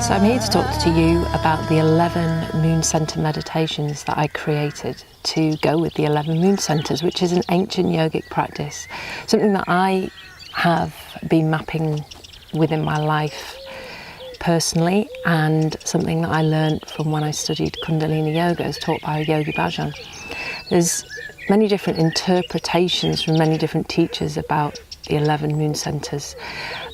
So I'm here to talk to you about the 11 moon center meditations that I created to go with the 11 moon centers, which is an ancient yogic practice, something that I have been mapping within my life personally, and something that I learned from when I studied Kundalini Yoga as taught by Yogi Bhajan. There's many different interpretations from many different teachers about the 11 moon centers,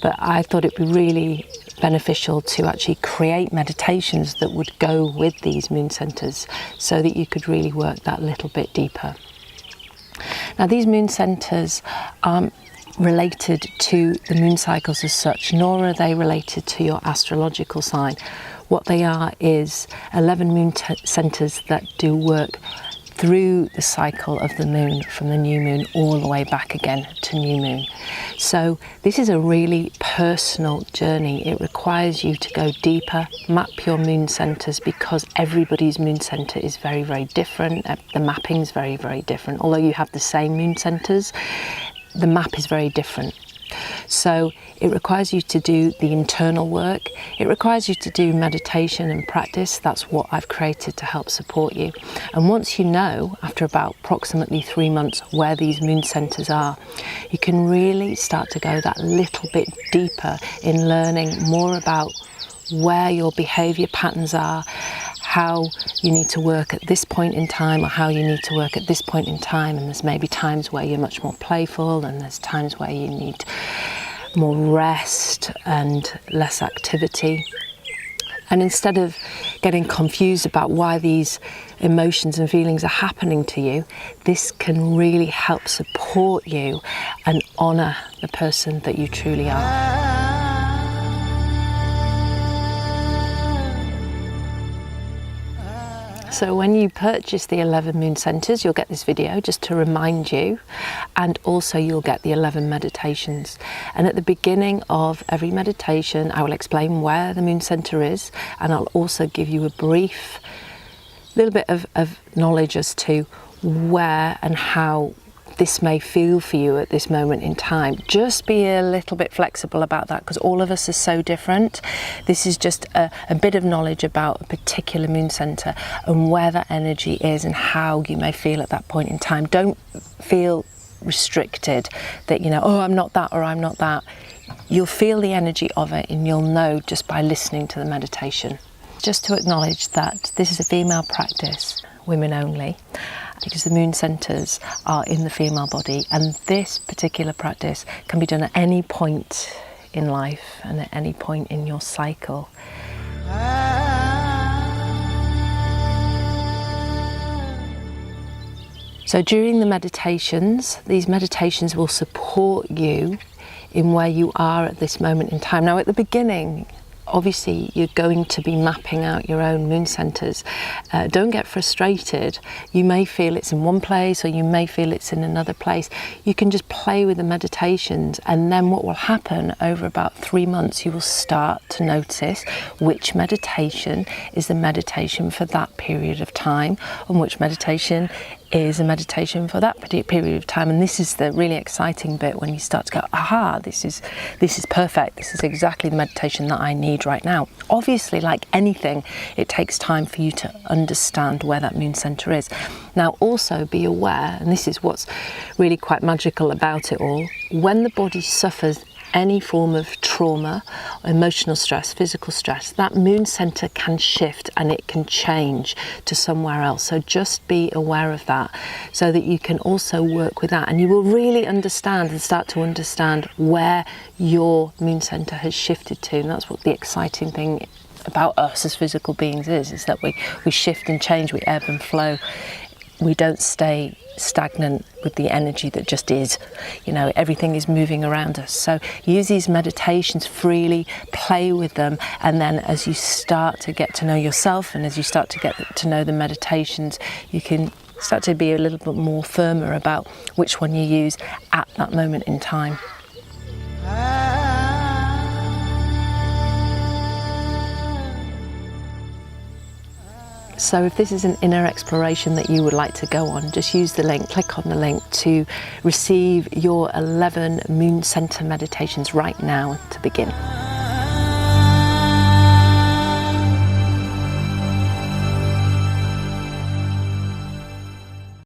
but I thought it'd be really beneficial to actually create meditations that would go with these moon centers so that you could really work that little bit deeper. Now, these moon centers aren't related to the moon cycles as such, nor are they related to your astrological sign. What they are is 11 moon centers that do work through the cycle of the moon, from the new moon all the way back again to new moon. So this is a really personal journey. It requires you to go deeper, map your moon centers, because everybody's moon center is very, very different. The mapping is very, very different. Although you have the same moon centers, the map is very different. So it requires you to do the internal work. It requires you to do meditation and practice. That's what I've created to help support you. And once you know, after about approximately 3 months, where these moon centers are, you can really start to go that little bit deeper in learning more about where your behavior patterns are, how you need to work at this point in time, or how you need to work at this point in time. And there's maybe times where you're much more playful, and there's times where you need more rest and less activity. And instead of getting confused about why these emotions and feelings are happening to you, this can really help support you and honor the person that you truly are. So when you purchase the 11 moon centers, you'll get this video just to remind you, and also you'll get the 11 meditations. And at the beginning of every meditation, I will explain where the moon center is, and I'll also give you a brief little bit of knowledge as to where and how this may feel for you at this moment in time. Just be a little bit flexible about that, because all of us are so different. This is just a bit of knowledge about a particular moon center and where that energy is and how you may feel at that point in time. Don't feel restricted that, you know, oh, I'm not that or I'm not that. You'll feel the energy of it, and you'll know just by listening to the meditation. Just to acknowledge that this is a female practice, women only, because the moon centers are in the female body, and this particular practice can be done at any point in life and at any point in your cycle. So during the meditations, these meditations will support you in where you are at this moment in time. Now, at the beginning, obviously you're going to be mapping out your own moon centers. Don't get frustrated. You may feel it's in one place, or you may feel it's in another place. You can just play with the meditations, and then what will happen over about 3 months, you will start to notice which meditation is the meditation for that period of time, and which meditation is a meditation for that period of time. And this is the really exciting bit, when you start to go, aha, this is perfect. This is exactly the meditation that I need right now. Obviously, like anything, it takes time for you to understand where that moon center is. Now, also be aware, and this is what's really quite magical about it all, when the body suffers any form of trauma, emotional stress, physical stress, that moon center can shift and it can change to somewhere else. So just be aware of that, so that you can also work with that, and you will really understand and start to understand where your moon center has shifted to. And that's what the exciting thing about us as physical beings is that we shift and change, we ebb and flow. We don't stay stagnant with the energy that just is. You know, everything is moving around us. So use these meditations freely, play with them, and then as you start to get to know yourself, and as you start to get to know the meditations, you can start to be a little bit more firmer about which one you use at that moment in time. So if this is an inner exploration that you would like to go on, just use the link, click on the link to receive your 11 moon center meditations right now to begin.